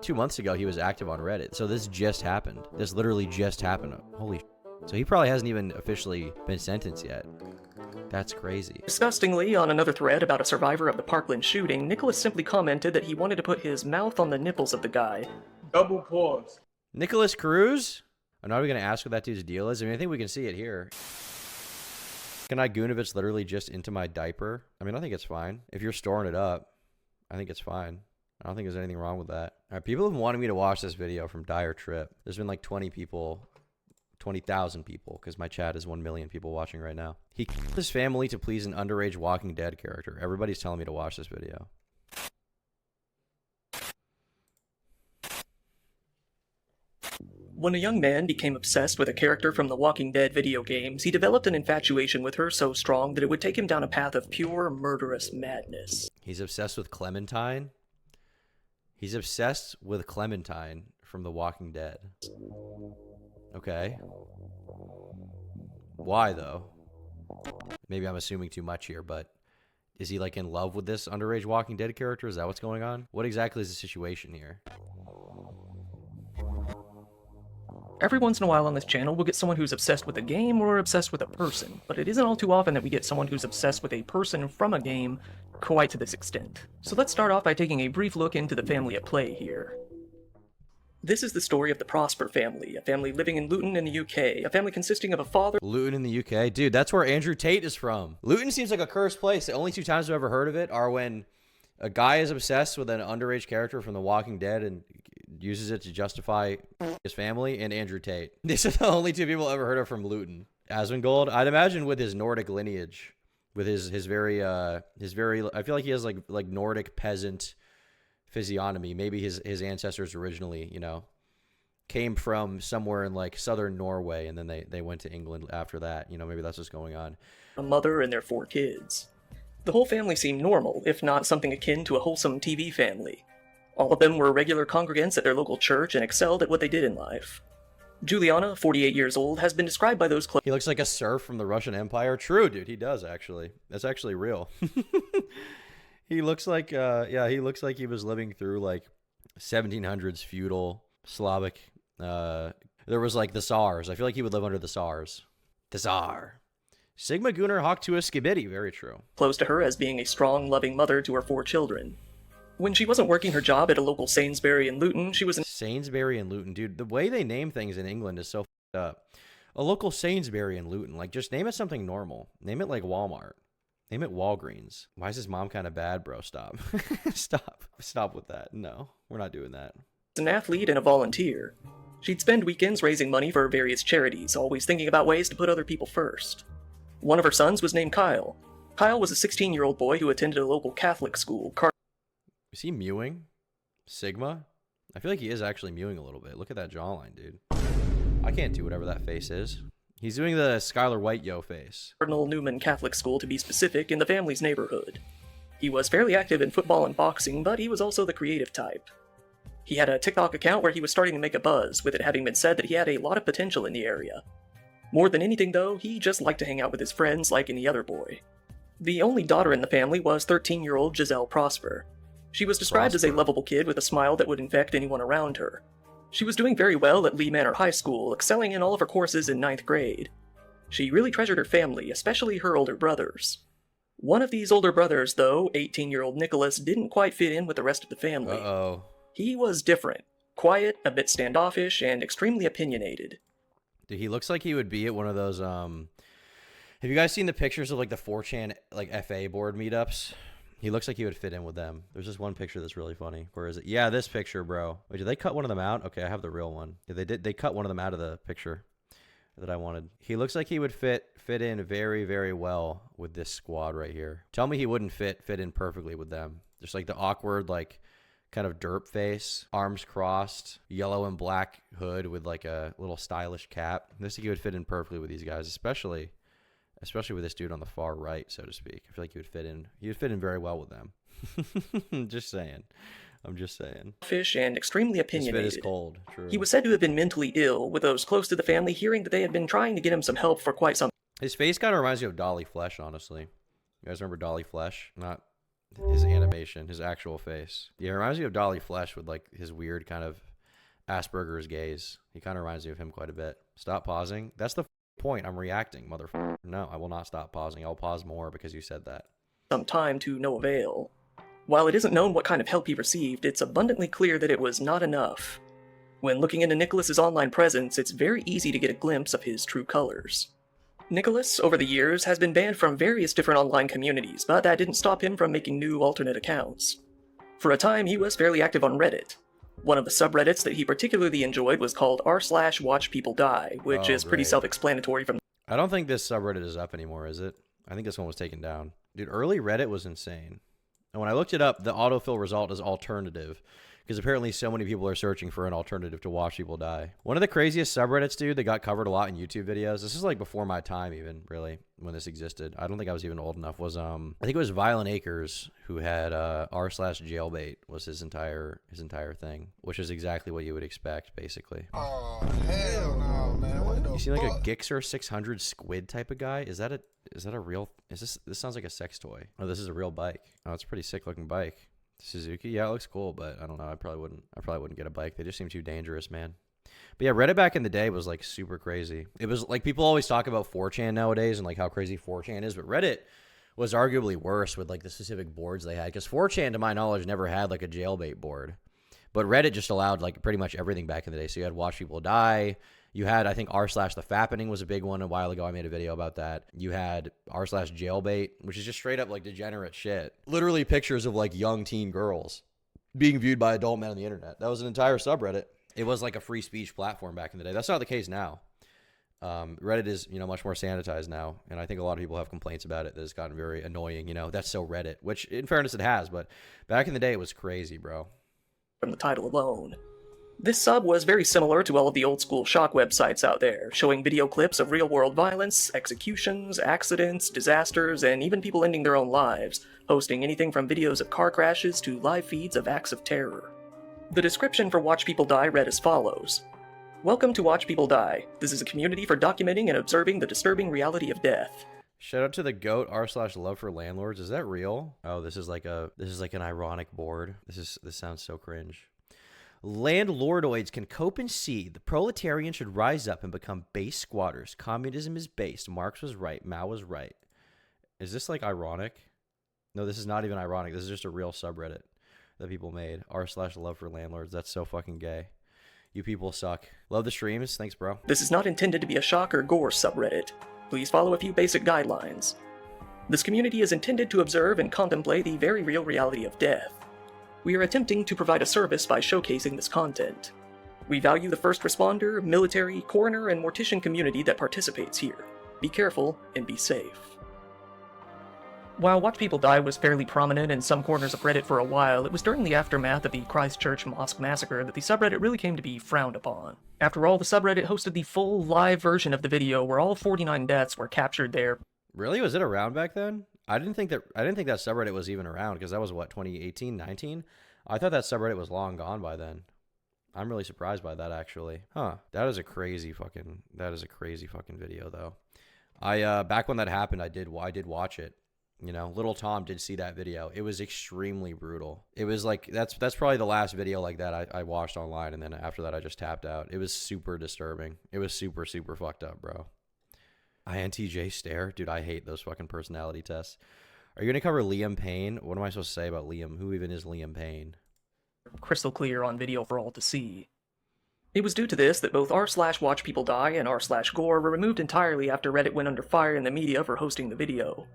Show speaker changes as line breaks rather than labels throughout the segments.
2 months ago, he was active on Reddit. So this just happened. This literally just happened. Holy shit. So he probably hasn't even officially been sentenced yet. That's crazy.
Disgustingly, on another thread about a survivor of the Parkland shooting, Nicholas simply commented that he wanted to put his mouth on the nipples of the guy.
Double pause.
Nicholas Cruz? I'm not even going to ask what that dude's deal is. I mean, I think we can see it here. Can I goon if it's literally just into my diaper? I mean, I think it's fine. If you're storing it up, I think it's fine. I don't think there's anything wrong with that. All right, people have been wanting me to watch this video from Dire Trip. There's been like 20,000 people, because my chat is 1 million people watching right now. He killed his family to please an underage Walking Dead character. Everybody's telling me to watch this video.
When a young man became obsessed with a character from the Walking Dead video games, he developed an infatuation with her so strong that it would take him down a path of pure, murderous madness.
He's obsessed with Clementine? He's obsessed with Clementine from The Walking Dead. Okay. Why, though? Maybe I'm assuming too much here, but is he, like, in love with this underage Walking Dead character? Is that what's going on? What exactly is the situation here?
Every once in a while on this channel, we'll get someone who's obsessed with a game or obsessed with a person, but it isn't all too often that we get someone who's obsessed with a person from a game quite to this extent. So let's start off by taking a brief look into the family at play here. This is the story of the Prosper family, a family living in Luton in the UK, a family consisting of a father...
Luton in the UK? Dude, that's where Andrew Tate is from. Luton seems like a cursed place. The only 2 times I've ever heard of it are when a guy is obsessed with an underage character from The Walking Dead and uses it to justify his family, and Andrew Tate. These are the only 2 people I've ever heard of from Luton. Asmongold, I'd imagine with his Nordic lineage, with his very, I feel like he has like Nordic peasant physiognomy. Maybe his ancestors originally, you know, came from somewhere in like southern Norway, and then they went to England after that. You know, maybe that's what's going on.
A mother and their 4 kids. The whole family seemed normal, if not something akin to a wholesome TV family. All of them were regular congregants at their local church and excelled at what they did in life. Juliana, 48 years old, has been described by those close.
He looks like a serf from the Russian Empire. True, dude. He does, actually. That's actually real. He looks like, yeah, he looks like he was living through, like, 1700s feudal Slavic. There was, like, the Tsars. I feel like he would live under the Tsars. The Tsar. Sigma Gunnar Hawk to a Skibidi. Very true.
Close to her as being a strong, loving mother to her 4 children. When she wasn't working her job at a local Sainsbury in Luton, she was in...
Sainsbury in Luton. Dude, the way they name things in England is so f***ed up. A local Sainsbury in Luton. Like, just name it something normal. Name it, like, Walmart. Name it Walgreens. Why is his mom kind of bad, bro? Stop. Stop with that. No, we're not doing that.
An athlete and a volunteer. She'd spend weekends raising money for various charities, always thinking about ways to put other people first. One of her sons was named Kyle. Kyle was a 16-year-old boy who attended a local Catholic school.
Is he mewing? Sigma? I feel like he is actually mewing a little bit. Look at that jawline, dude. I can't do whatever that face is. He's doing the Skylar White yo face.
Cardinal Newman Catholic School, to be specific, in the family's neighborhood. He was fairly active in football and boxing, but he was also the creative type. He had a TikTok account where he was starting to make a buzz, with it having been said that he had a lot of potential in the area. More than anything, though, he just liked to hang out with his friends like any other boy. The only daughter in the family was 13-year-old Giselle Prosper. She was described as a lovable kid with a smile that would infect anyone around her. She was doing very well at Lee Manor High School, excelling in all of her courses in 9th grade. She really treasured her family, especially her older brothers. One of these older brothers, though, 18-year-old Nicholas, didn't quite fit in with the rest of the family.
Uh-oh.
He was different. Quiet, a bit standoffish, and extremely opinionated.
Dude, he looks like he would be at one of those, Have you guys seen the pictures of, like, the 4chan, like, FA board meetups? He looks like he would fit in with them. There's just one picture that's really funny. Where is it? Yeah, this picture, bro. Wait, did they cut one of them out? Okay, I have the real one. Yeah, they did. They cut one of them out of the picture that I wanted. He looks like he would fit in very, very well with this squad right here. Tell me he wouldn't fit in perfectly with them. Just like the awkward, like, kind of derp face, arms crossed, yellow and black hood with like a little stylish cap. This he would fit in perfectly with these guys, especially with this dude on the far right, so to speak. I feel like he would fit in very well with them. Just saying. I'm just saying.
Fish and extremely opinionated.
His fit is cold. True.
He was said to have been mentally ill, with those close to the family hearing that they had been trying to get him some help for quite some.
His face kind of reminds me of Dolly Flesh, honestly. You guys remember Dolly Flesh? Not his animation, his actual face. Yeah, it reminds me of Dolly Flesh with like his weird kind of Asperger's gaze. He kind of reminds me of him quite a bit. Stop pausing. That's the point. I'm reacting, motherfucker. No, I will not stop pausing. I'll pause more because you said that.
Some time to no avail. While it isn't known what kind of help he received, it's abundantly clear that it was not enough. When looking into Nicholas's online presence, it's very easy to get a glimpse of his true colors. Nicholas, over the years, has been banned from various different online communities, but that didn't stop him from making new alternate accounts. For a time, he was fairly active on Reddit. One of the subreddits that he particularly enjoyed was called r/watchpeopledie, which is pretty self-explanatory from...
I don't think this subreddit is up anymore, is it? I think this one was taken down. Dude, early Reddit was insane. And when I looked it up, the autofill result is alternative, because apparently so many people are searching for an alternative to watch people die. One of the craziest subreddits, dude, that got covered a lot in YouTube videos, this is like before my time even, really, when this existed. I don't think I was even old enough, was, I think it was Violent Acres, who had r/jailbait was his entire thing, which is exactly what you would expect, basically.
Oh, hell no, man. What the
You see like
fuck?
a Gixxer 600 squid type of guy? Is that a real, this sounds like a sex toy. Oh, this is a real bike. Oh, it's a pretty sick looking bike. Suzuki, yeah, it looks cool, but I don't know. I probably wouldn't get a bike. They just seem too dangerous, man. But yeah, Reddit back in the day was like super crazy. It was like, people always talk about 4chan nowadays and like how crazy 4chan is, but Reddit was arguably worse with like the specific boards they had, because 4chan, to my knowledge, never had like a jailbait board, but Reddit just allowed like pretty much everything back in the day. So you had Watch People Die. You had, I think, r/the fappening was a big one a while ago. I made a video about that. You had r/jailbait, which is just straight up like degenerate shit. Literally pictures of like young teen girls being viewed by adult men on the internet. That was an entire subreddit. It was like a free speech platform back in the day. That's not the case now. Reddit is, much more sanitized now, and I think a lot of people have complaints about it that it's gotten very annoying. That's so Reddit, which in fairness it has, but back in the day it was crazy, bro.
From the title alone. This sub was very similar to all of the old-school shock websites out there, showing video clips of real-world violence, executions, accidents, disasters, and even people ending their own lives, posting anything from videos of car crashes to live feeds of acts of terror. The description for Watch People Die read as follows. Welcome to Watch People Die. This is a community for documenting and observing the disturbing reality of death.
Shout out to the GOAT r/love for landlords. Is that real? Oh, this is like an ironic board. This sounds so cringe. Landlordoids can cope and see. The proletarian should rise up and become base squatters. Communism is base. Marx was right. Mao was right. Is this like ironic? No, this is not even ironic. This is just a real subreddit that people made. r/love for landlords. That's so fucking gay. You people suck. Love the streams. Thanks, bro.
This is not intended to be a shock or gore subreddit. Please follow a few basic guidelines. This community is intended to observe and contemplate the very real reality of death. We are attempting to provide a service by showcasing this content. We value the first responder, military, coroner, and mortician community that participates here. Be careful and be safe. While Watch People Die was fairly prominent in some corners of Reddit for a while, it was during the aftermath of the Christchurch mosque massacre that the subreddit really came to be frowned upon. After all, the subreddit hosted the full live version of the video where all 49 deaths were captured there.
Really? Was it around back then? I didn't think that subreddit was even around, because that was what, 2018, 19? I thought that subreddit was long gone by then. I'm really surprised by that, actually. Huh. That is a crazy fucking video, though. Back when that happened, I did watch it. Little Tom did see that video. It was extremely brutal. It was like, that's probably the last video like that I watched online, and then after that I just tapped out. It was super disturbing. It was super, super fucked up, bro. INTJ stare? Dude, I hate those fucking personality tests. Are you going to cover Liam Payne? What am I supposed to say about Liam? Who even is Liam Payne?
Crystal clear on video for all to see. It was due to this that both r/watchpeopledie and r/gore were removed entirely after Reddit went under fire in the media for hosting the video.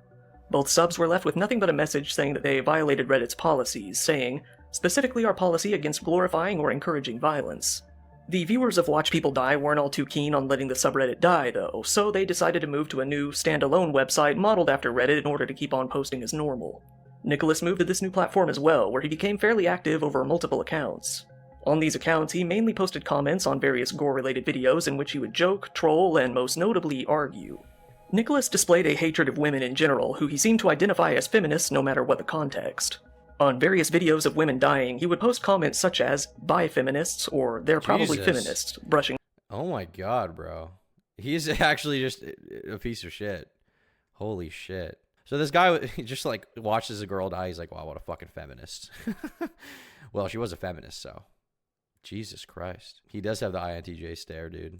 Both subs were left with nothing but a message saying that they violated Reddit's policies, saying, specifically our policy against glorifying or encouraging violence. The viewers of Watch People Die weren't all too keen on letting the subreddit die, though, so they decided to move to a new, standalone website modeled after Reddit in order to keep on posting as normal. Nicholas moved to this new platform as well, where he became fairly active over multiple accounts. On these accounts, he mainly posted comments on various gore-related videos in which he would joke, troll, and most notably, argue. Nicholas displayed a hatred of women in general, who he seemed to identify as feminists no matter what the context. On various videos of women dying, he would post comments such as, "Bye feminists," or "They're probably
Jesus.
feminists," brushing.
Oh my god, bro. He's actually just a piece of shit. Holy shit. So this guy he just like watches a girl die. He's like, wow, what a fucking feminist. Well, she was a feminist, so Jesus Christ. He does have the INTJ stare, dude.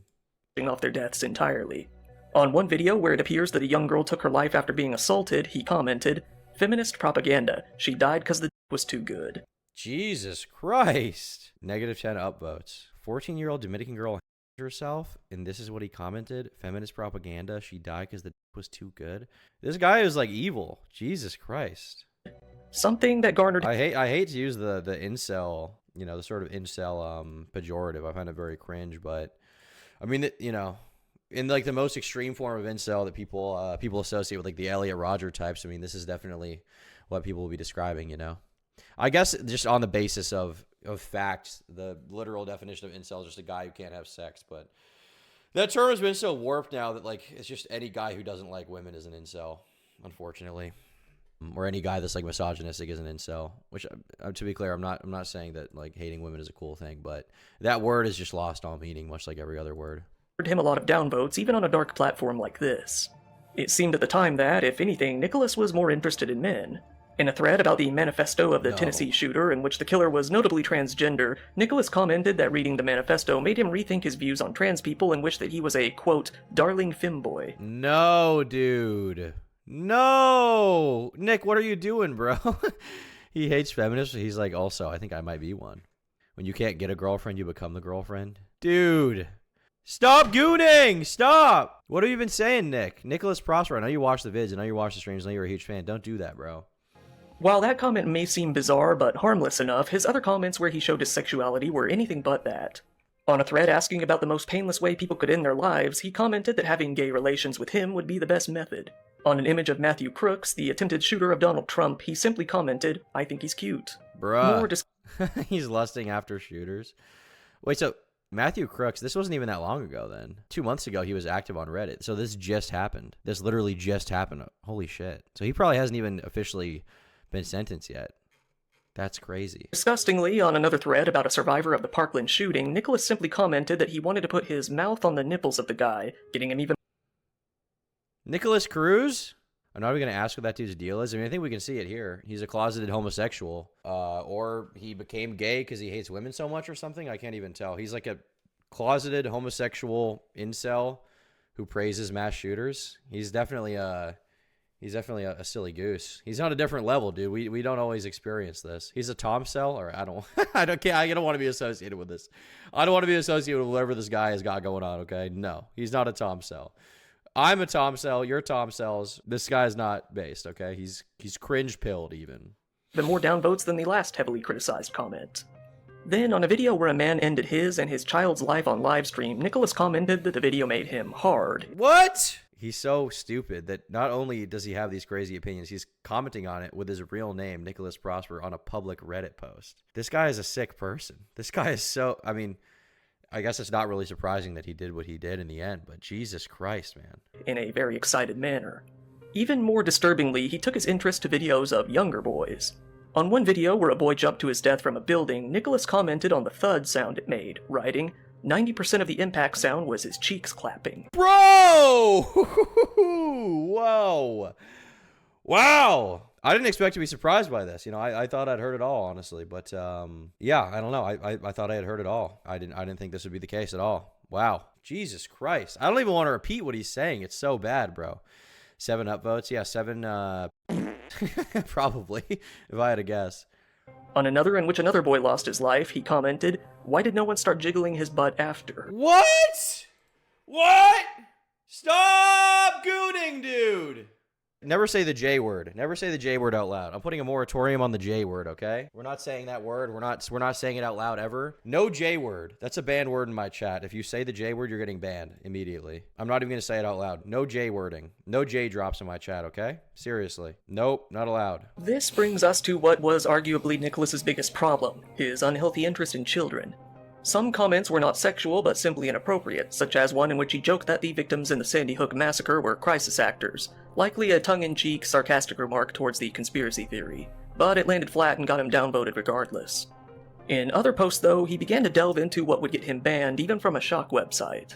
Off their deaths entirely. On one video where it appears that a young girl took her life after being assaulted, he commented, "Feminist propaganda. She died because the was too good."
Jesus Christ. -10 upvotes. 14-year-old Dominican girl herself, and this is what he commented: feminist propaganda. She died because the was too good. This guy is like evil. Jesus Christ.
Something that garnered...
I hate to use the incel, you know, the sort of incel pejorative. I find it very cringe, but I mean, you know, in like the most extreme form of incel that people associate with like the Elliot Rodger types, I mean, this is definitely what people will be describing, you know. I guess just on the basis of fact, the literal definition of incel is just a guy who can't have sex, but that term has been so warped now that like it's just any guy who doesn't like women is an incel, unfortunately. Or any guy that's like misogynistic is an incel, which to be clear, I'm not saying that like hating women is a cool thing, but that word is just lost all meaning, much like every other word.
Him a lot of downvotes, even on a dark platform like this. It seemed at the time that, if anything, Nicholas was more interested in men. In a thread about the manifesto of the Tennessee shooter, in which the killer was notably transgender, Nicholas commented that reading the manifesto made him rethink his views on trans people and wished that he was a, quote, darling femboy.
No, dude. No! Nick, what are you doing, bro? He hates feminists. He's like, also, I think I might be one. When you can't get a girlfriend, you become the girlfriend. Dude. Stop gooning! Stop! What have you been saying, Nick? Nicholas Prosper, I know you watch the vids. I know you watch the streams. I know you're a huge fan. Don't do that, bro.
While that comment may seem bizarre but harmless enough, his other comments where he showed his sexuality were anything but that. On a thread asking about the most painless way people could end their lives, he commented that having gay relations with him would be the best method. On an image of Matthew Crooks, the attempted shooter of Donald Trump, he simply commented, "I think he's cute."
Bruh. He's lusting after shooters. Wait, so Matthew Crooks, this wasn't even that long ago then. 2 months ago, he was active on Reddit. So this just happened. This literally just happened. Holy shit. So he probably hasn't even officially been sentenced yet. That's crazy.
Disgustingly, on another thread about a survivor of the Parkland shooting, Nicholas simply commented that he wanted to put his mouth on the nipples of the guy, getting him even...
Nicholas Cruz? I'm not even going to ask what that dude's deal is. I mean, I think we can see it here. He's a closeted homosexual. Or he became gay because he hates women so much or something. I can't even tell. He's like a closeted homosexual incel who praises mass shooters. He's definitely a silly goose. He's on a different level, dude. We don't always experience this. He's a Tom cell, or I don't want to be associated with this. I don't want to be associated with whatever this guy has got going on, okay? No, he's not a Tom cell. I'm a Tom cell, you're Tom cells. This guy's not based, okay? He's cringe pilled even.
More downvotes than the last heavily criticized comment. Then, on a video where a man ended his and his child's life on livestream, Nicholas commented that the video made him hard.
What? He's so stupid that not only does he have these crazy opinions, he's commenting on it with his real name, Nicholas Prosper, on a public Reddit post. This guy is a sick person. This guy is so, I mean, I guess it's not really surprising that he did what he did in the end, but Jesus Christ, man.
In a very excited manner. Even more disturbingly, he took his interest to videos of younger boys. On one video where a boy jumped to his death from a building, Nicholas commented on the thud sound it made, writing, 90% of the impact sound was his cheeks clapping.
Bro! Whoa! Wow! I didn't expect to be surprised by this. You know, I thought I'd heard it all, honestly. But, yeah, I don't know. I thought I had heard it all. I didn't think this would be the case at all. Wow. Jesus Christ. I don't even want to repeat what he's saying. It's so bad, bro. 7 upvotes. Yeah, 7, probably, if I had to guess.
On another in which another boy lost his life, he commented, "Why did no one start jiggling his butt after?"
What? What? Stop gooning, dude. Never say the J word. Never say the J word out loud. I'm putting a moratorium on the J word, okay? We're not saying that word. We're not saying it out loud ever. No J word. That's a banned word in my chat. If you say the J word, you're getting banned immediately. I'm not even going to say it out loud. No J wording. No J drops in my chat, okay? Seriously. Nope, not allowed.
This brings us to what was arguably Nicholas's biggest problem, his unhealthy interest in children. Some comments were not sexual, but simply inappropriate, such as one in which he joked that the victims in the Sandy Hook massacre were crisis actors, likely a tongue-in-cheek, sarcastic remark towards the conspiracy theory, but it landed flat and got him downvoted regardless. In other posts, though, he began to delve into what would get him banned, even from a shock website.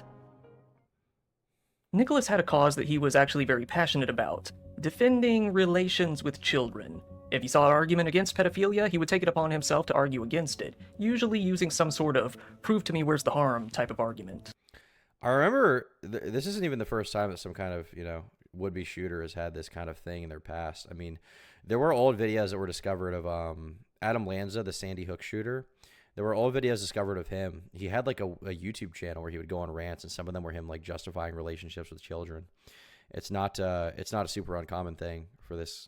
Nicholas had a cause that he was actually very passionate about, defending relations with children. If he saw an argument against pedophilia, he would take it upon himself to argue against it, usually using some sort of prove to me where's the harm type of argument.
I remember, this isn't even the first time that some kind of, would-be shooter has had this kind of thing in their past. I mean, there were old videos that were discovered of Adam Lanza, the Sandy Hook shooter. There were old videos discovered of him. He had like a YouTube channel where he would go on rants, and some of them were him like justifying relationships with children. It's not a super uncommon thing for this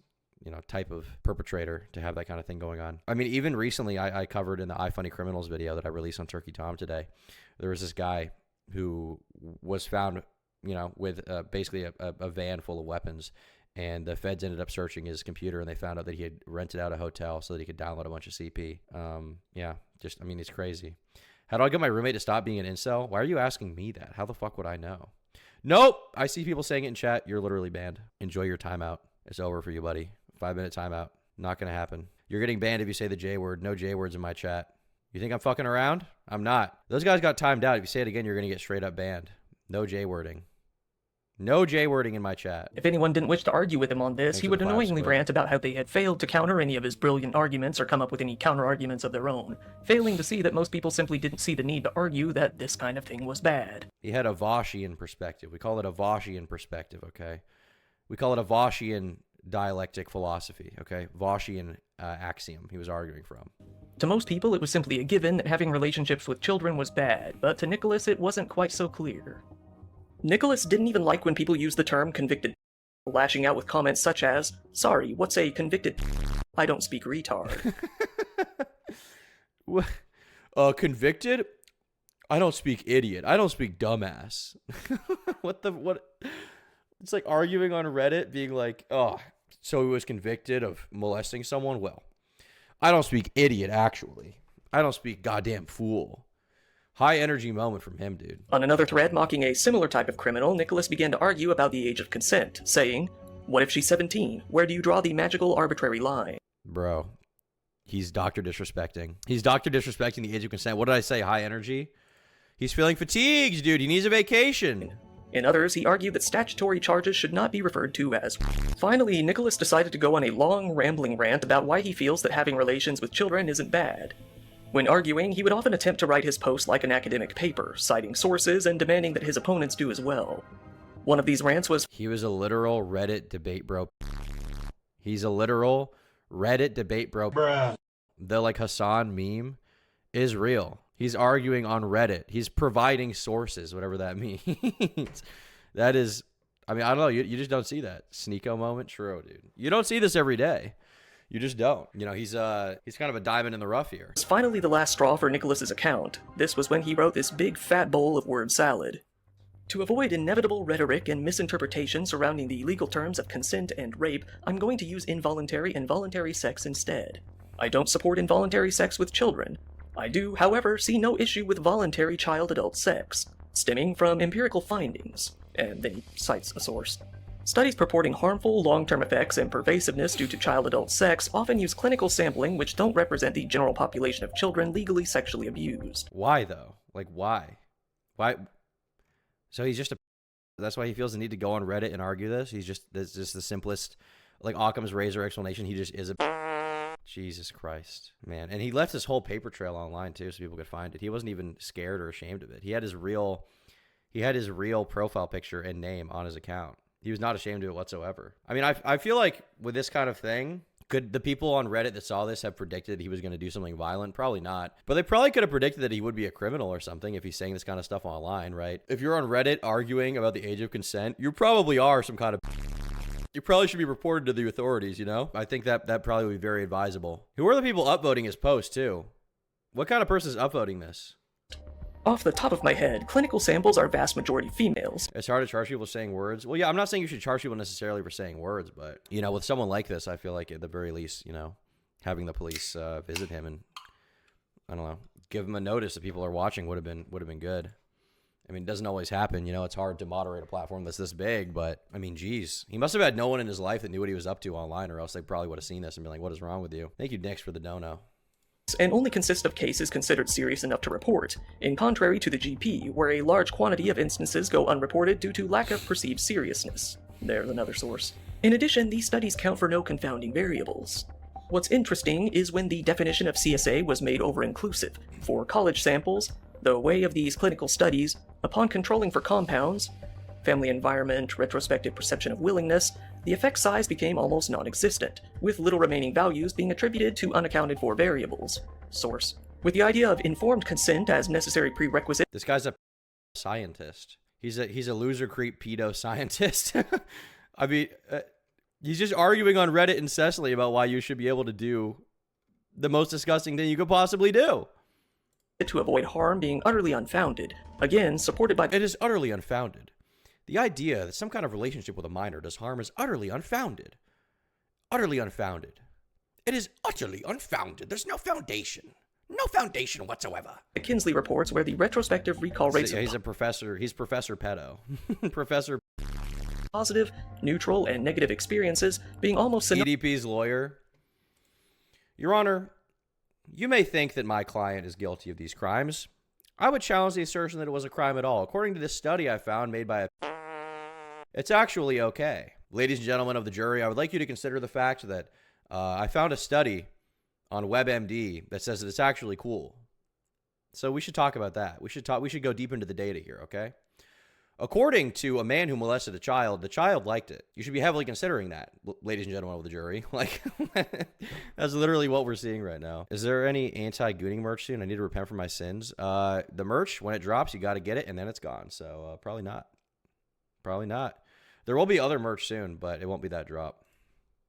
type of perpetrator to have that kind of thing going on. I mean, even recently, I covered in the iFunny Criminals video that I released on Turkey Tom today, there was this guy who was found, with basically a van full of weapons, and the feds ended up searching his computer, and they found out that he had rented out a hotel so that he could download a bunch of CP. It's crazy. How do I get my roommate to stop being an incel? Why are you asking me that? How the fuck would I know? Nope. I see people saying it in chat. You're literally banned. Enjoy your timeout. It's over for you, buddy. 5-minute timeout. Not going to happen. You're getting banned if you say the J word. No J words in my chat. You think I'm fucking around? I'm not. Those guys got timed out. If you say it again, you're going to get straight up banned. No J wording. No J wording in my chat.
If anyone didn't wish to argue with him on this, he would annoyingly rant about how they had failed to counter any of his brilliant arguments or come up with any counter-arguments of their own, failing to see that most people simply didn't see the need to argue that this kind of thing was bad.
He had a Voschian perspective. We call it a Voschian perspective, okay? We call it a Voschian dialectic philosophy, okay? Voschian axiom he was arguing from.
To most people, it was simply a given that having relationships with children was bad, but to Nicholas, it wasn't quite so clear. Nicholas didn't even like when people used the term convicted, lashing out with comments such as, "Sorry, what's a convicted? I don't speak retard."
Convicted? I don't speak idiot. I don't speak dumbass. What? It's like arguing on Reddit, being like, oh, so he was convicted of molesting someone? Well, I don't speak idiot, actually. I don't speak goddamn fool. High energy moment from him, dude.
On another thread mocking a similar type of criminal, Nicholas began to argue about the age of consent, saying, "What if she's 17? Where do you draw the magical arbitrary line?"
Bro, he's Dr. Disrespecting. He's Dr. Disrespecting the age of consent. What did I say? High energy? He's feeling fatigued, dude. He needs a vacation.
In others, he argued that statutory charges should not be referred to as. Finally, Nicholas decided to go on a long, rambling rant about why he feels that having relations with children isn't bad. When arguing, he would often attempt to write his posts like an academic paper, citing sources and demanding that his opponents do as well. One of these rants was,
he was a literal Reddit debate bro. He's a literal Reddit debate bro.
Bruh.
The like Hassan meme is real. He's arguing on Reddit. He's providing sources, whatever that means. That is, I don't know. You just don't see that. Sneeko moment. True, dude. You don't see this every day. You just don't. He's kind of a diamond in the rough here.
was finally the last straw for Nicholas's account. This was when he wrote this big fat bowl of word salad. To avoid inevitable rhetoric and misinterpretation surrounding the legal terms of consent and rape, I'm going to use involuntary and voluntary sex instead. I don't support involuntary sex with children. I do, however, see no issue with voluntary child-adult sex, stemming from empirical findings. And then he cites a source. Studies purporting harmful long-term effects and pervasiveness due to child-adult sex often use clinical sampling which don't represent the general population of children legally sexually abused.
Why, though? Like, why? Why? So he's just that's why he feels the need to go on Reddit and argue this? That's just the simplest, like, Occam's razor explanation. He just is a... Jesus Christ, man. And he left his whole paper trail online, too, so people could find it. He wasn't even scared or ashamed of it. He had his real profile picture and name on his account. He was not ashamed of it whatsoever. I feel like with this kind of thing, could the people on Reddit that saw this have predicted he was going to do something violent? Probably not. But they probably could have predicted that he would be a criminal or something if he's saying this kind of stuff online, right? If you're on Reddit arguing about the age of consent, you probably are some kind of... You probably should be reported to the authorities, I think that probably would be very advisable. Who are the people upvoting his post, too? What kind of person is upvoting this?
Off the top of my head, clinical samples are vast majority females.
It's hard to charge people saying words. Well, yeah, I'm not saying you should charge people necessarily for saying words, but, with someone like this, I feel like at the very least, having the police visit him and, I don't know, give him a notice that people are watching would have been good. It doesn't always happen, it's hard to moderate a platform that's this big, but, geez. He must have had no one in his life that knew what he was up to online, or else they probably would have seen this and be like, what is wrong with you? Thank you, Nix, for the dono.
And only consist of cases considered serious enough to report, in contrary to the GP, where a large quantity of instances go unreported due to lack of perceived seriousness. There's another source. In addition, these studies count for no confounding variables. What's interesting is when the definition of CSA was made over-inclusive. For college samples, the way of these clinical studies, upon controlling for compounds, family environment, retrospective perception of willingness, the effect size became almost non-existent, with little remaining values being attributed to unaccounted for variables. Source. With the idea of informed consent as necessary prerequisite.
This guy's a scientist. He's a loser creep pedo scientist. I mean, he's just arguing on Reddit incessantly about why you should be able to do the most disgusting thing you could possibly do.
To avoid harm being utterly unfounded. Again, supported by.
It is utterly unfounded. The idea that some kind of relationship with a minor does harm is utterly unfounded. Utterly unfounded. It is utterly unfounded. There's no foundation. No foundation whatsoever.
The Kinsley reports where the retrospective recall rates.
So, yeah, he's a professor. He's Professor Pedo. Professor.
Positive, neutral, and negative experiences being almost
EDP's lawyer. Your Honor, you may think that my client is guilty of these crimes. I would challenge the assertion that it was a crime at all. According to this study I found made by a... It's actually okay. Ladies and gentlemen of the jury, I would like you to consider the fact that I found a study on WebMD that says that it's actually cool. So we should talk about that. We should go deep into the data here, okay? According to a man who molested a child, the child liked it. You should be heavily considering that, ladies and gentlemen of the jury. Like, that's literally what we're seeing right now. Is there any anti-gooning merch soon? I need to repent for my sins. The merch, when it drops, you got to get it, and then it's gone. So probably not. Probably not. There will be other merch soon, but it won't be that drop.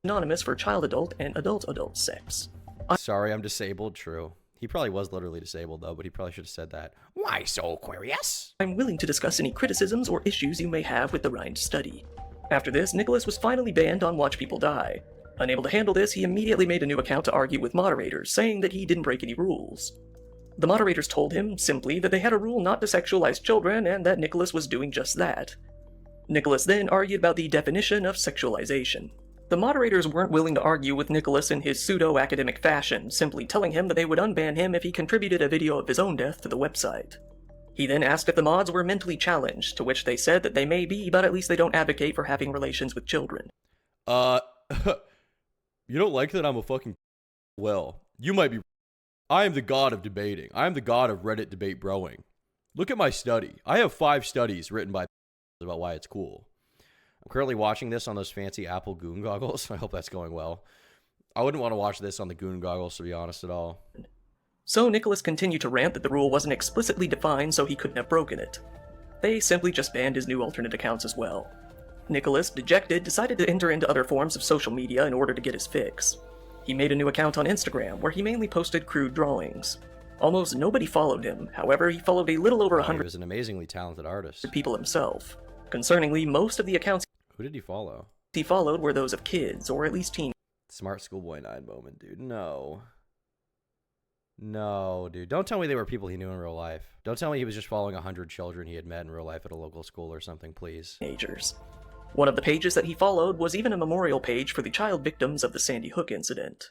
Anonymous for child-adult and adult-adult sex.
Sorry, I'm disabled. True. He probably was literally disabled, though, but he probably should have said that. Why so curious?
I'm willing to discuss any criticisms or issues you may have with the Rind study. After this, Nicholas was finally banned on Watch People Die. Unable to handle this, he immediately made a new account to argue with moderators, saying that he didn't break any rules. The moderators told him, simply, that they had a rule not to sexualize children and that Nicholas was doing just that. Nicholas then argued about the definition of sexualization. The moderators weren't willing to argue with Nicholas in his pseudo-academic fashion, simply telling him that they would unban him if he contributed a video of his own death to the website. He then asked if the mods were mentally challenged, to which they said that they may be, but at least they don't advocate for having relations with children.
You don't like that I'm a fucking... Well, you might be... I am the god of debating. I am the god of Reddit debate broing. Look at my study. I have 5 studies written by about why it's cool. I'm currently watching this on those fancy Apple Goon goggles. I hope that's going well. I wouldn't want to watch this on the Goon goggles, to be honest at all.
So Nicholas continued to rant that the rule wasn't explicitly defined, so he couldn't have broken it. They simply just banned his new alternate accounts as well. Nicholas, dejected, decided to enter into other forms of social media in order to get his fix. He made a new account on Instagram, where he mainly posted crude drawings. Almost nobody followed him, however, he followed a little over 100
He was an amazingly talented artist.
people himself. Concerningly, most of the accounts
Who did he follow?
he followed were those of kids, or at least teens.
Smart Schoolboy 9 moment, dude. No. No, dude. Don't tell me they were people he knew in real life. Don't tell me he was just following 100 children he had met in real life at a local school or something, please.
Teenagers. One of the pages that he followed was even a memorial page for the child victims of the Sandy Hook incident.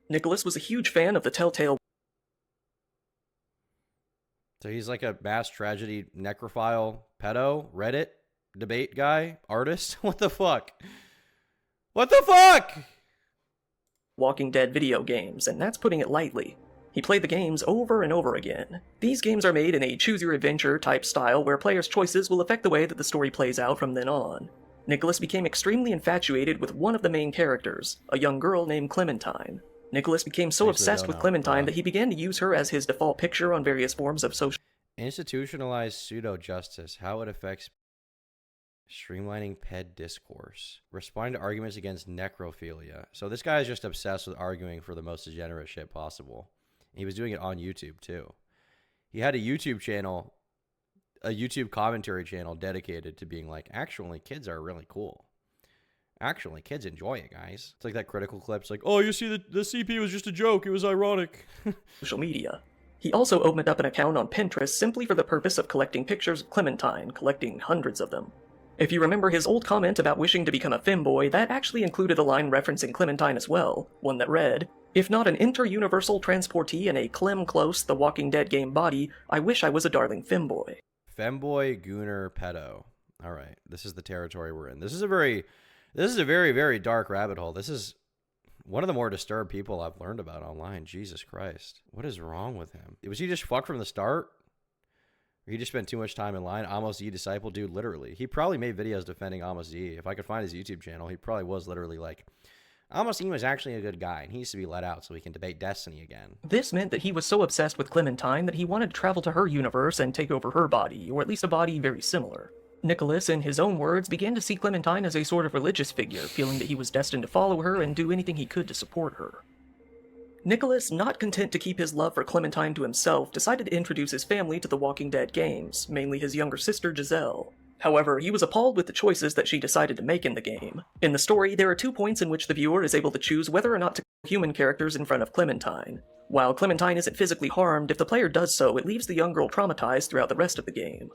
Nicholas was a huge fan of the Telltale.
So he's like a mass tragedy necrophile, pedo, Reddit debate guy, artist? What the fuck? What the fuck?
Walking Dead video games, and that's putting it lightly. He played the games over and over again. These games are made in a choose-your-adventure type style where players' choices will affect the way that the story plays out from then on. Nicholas became extremely infatuated with one of the main characters, a young girl named Clementine. Nicholas became so obsessed with Clementine that he began to use her as his default picture on various forms of social...
Institutionalized pseudo-justice, how it affects streamlining ped discourse. Responding to arguments against necrophilia. So this guy is just obsessed with arguing for the most degenerate shit possible. He was doing it on YouTube, too. He had a YouTube channel, a YouTube commentary channel dedicated to being like, actually, kids are really cool. Actually, kids enjoy it, guys. It's like that critical clip. It's like, oh, you see, the CP was just a joke. It was ironic.
social media. He also opened up an account on Pinterest simply for the purpose of collecting pictures of Clementine, collecting hundreds of them. If you remember his old comment about wishing to become a femboy, that actually included a line referencing Clementine as well, one that read, "If not an inter-universal transportee in a Clem Close The Walking Dead game body, I wish I was a darling femboy."
Femboy, gooner, pedo. All right, this is the territory we're in. This is a very This is a very, very dark rabbit hole. This is one of the more disturbed people I've learned about online. Jesus Christ. What is wrong with him? Was he just fucked from the start? Or he just spent too much time in line? Amos Yee disciple? Dude, literally. He probably made videos defending Amos Yee. If I could find his YouTube channel, he probably was literally like, Amos Yee was actually a good guy, and he needs to be let out so we can debate Destiny again.
This meant that he was so obsessed with Clementine that he wanted to travel to her universe and take over her body, or at least a body very similar. Nicholas, in his own words, began to see Clementine as a sort of religious figure, feeling that he was destined to follow her and do anything he could to support her. Nicholas, not content to keep his love for Clementine to himself, decided to introduce his family to the Walking Dead games, mainly his younger sister Giselle. However, he was appalled with the choices that she decided to make in the game. In the story, there are 2 points in which the viewer is able to choose whether or not to kill human characters in front of Clementine. While Clementine isn't physically harmed, if the player does so, it leaves the young girl traumatized throughout the rest of the game.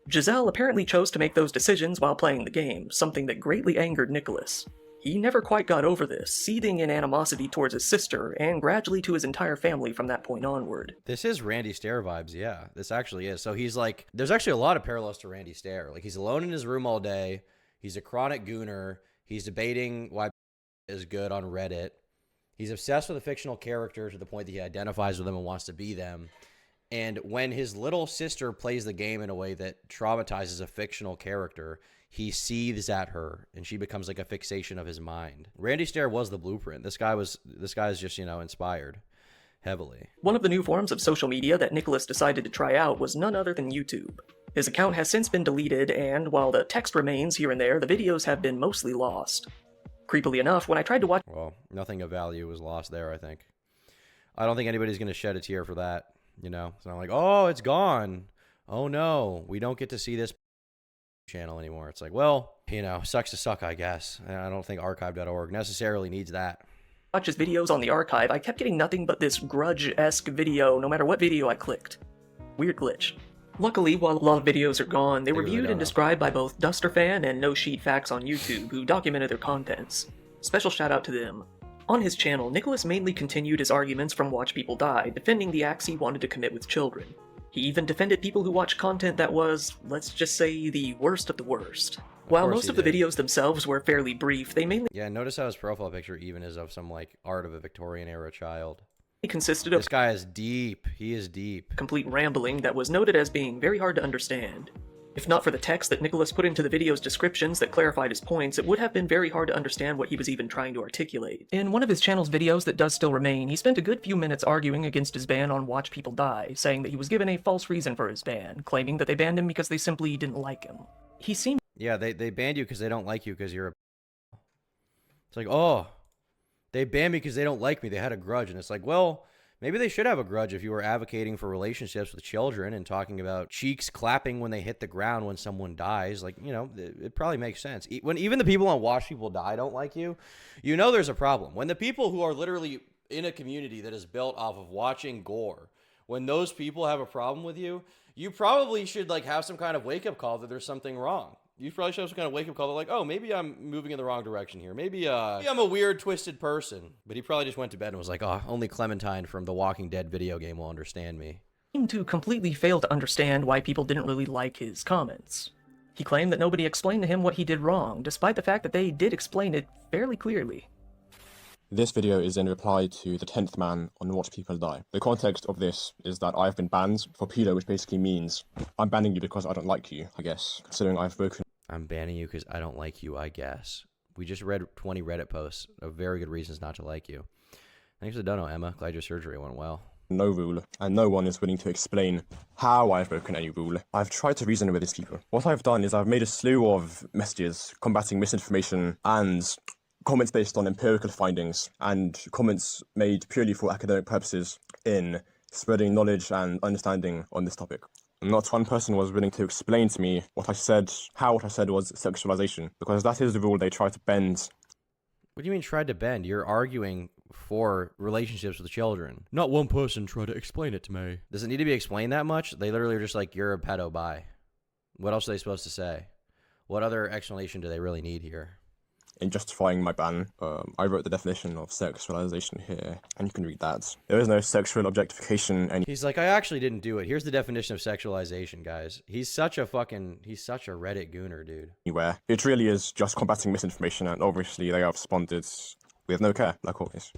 Giselle apparently chose to make those decisions while playing the game, something that greatly angered Nicholas. He never quite got over this, seething in animosity towards his sister, and gradually to his entire family from that point onward.
This is Randy Stair vibes, yeah. This actually is. So he's like, there's actually a lot of parallels to Randy Stair. Like, he's alone in his room all day, he's a chronic gooner, he's debating why is good on Reddit, he's obsessed with a fictional character to the point that he identifies with them and wants to be them. And when his little sister plays the game in a way that traumatizes a fictional character, he seethes at her, and she becomes like a fixation of his mind. Randy Stair was the blueprint. This guy is just, inspired heavily.
One of the new forms of social media that Nicholas decided to try out was none other than YouTube. His account has since been deleted, and while the text remains here and there, the videos have been mostly lost. Creepily enough, when I tried to watch—
Well, nothing of value was lost there, I think. I don't think anybody's going to shed a tear for that. So I'm like, oh, it's gone. Oh no, we don't get to see this channel anymore. It's like, well, sucks to suck, I guess. I don't think archive.org necessarily needs that.
Watch his videos on the archive, I kept getting nothing but this grudge-esque video no matter what video I clicked. Weird glitch. Luckily, while a lot of videos are gone, they were viewed and described by both Dusterfan and No Sheet Facts on YouTube, who documented their contents. Special shout out to them. On his channel, Nicholas mainly continued his arguments from Watch People Die, defending the acts he wanted to commit with children. He even defended people who watch content that was, let's just say, the worst of the worst. While most of the videos themselves were fairly brief, they mainly—
Yeah, notice how his profile picture even is of some, art of a Victorian-era child.
consisted of—
This guy is deep. He is deep.
Complete rambling that was noted as being very hard to understand. If not for the text that Nicholas put into the video's descriptions that clarified his points, it would have been very hard to understand what he was even trying to articulate. In one of his channel's videos that does still remain, he spent a good few minutes arguing against his ban on Watch People Die, saying that he was given a false reason for his ban, claiming that they banned him because they simply didn't like him. He seemed—
Yeah, they banned you because they don't like you because you're a... It's like, oh, they banned me because they don't like me. They had a grudge. And it's like, well, maybe they should have a grudge if you were advocating for relationships with children and talking about cheeks clapping when they hit the ground when someone dies. It probably makes sense. When even the people on Watch People Die don't like you, there's a problem. When the people who are literally in a community that is built off of watching gore, when those people have a problem with you, you probably should have some kind of wake-up call that there's something wrong. You probably should have some kind of wake-up call. They're like, oh, maybe I'm moving in the wrong direction here. Maybe I'm a weird, twisted person. But he probably just went to bed and was like, oh, only Clementine from the Walking Dead video game will understand me.
seemed to completely fail to understand why people didn't really like his comments. He claimed that nobody explained to him what he did wrong, despite the fact that they did explain it fairly clearly.
This video is in reply to the 10th man on Watch People Die. The context of this is that I've been banned for pedo, which basically means I'm banning you because I don't like you, I guess, considering I've broken—
I'm banning you because I don't like you, I guess. We just read 20 Reddit posts of very good reasons not to like you. Thanks for the dono, Emma. Glad your surgery went well.
no rule, and no one is willing to explain how I've broken any rule. I've tried to reason with these people. What I've done is I've made a slew of messages combating misinformation and comments based on empirical findings and comments made purely for academic purposes in spreading knowledge and understanding on this topic. Not one person was willing to explain to me what I said, how what I said was sexualization, because that is the rule they try to bend.
What do you mean tried to bend? You're arguing for relationships with children. Not one person tried to explain it to me. Does it need to be explained that much? They literally are just like, you're a pedo, bye. What else are they supposed to say? What other explanation do they really need here?
in justifying my ban. I wrote the definition of sexualization here, and you can read that. There is no sexual objectification
He's like, I actually didn't do it. Here's the definition of sexualization, guys. He's such a Reddit gooner, dude.
anywhere. It really is just combating misinformation, and obviously they have responded with no care, like always.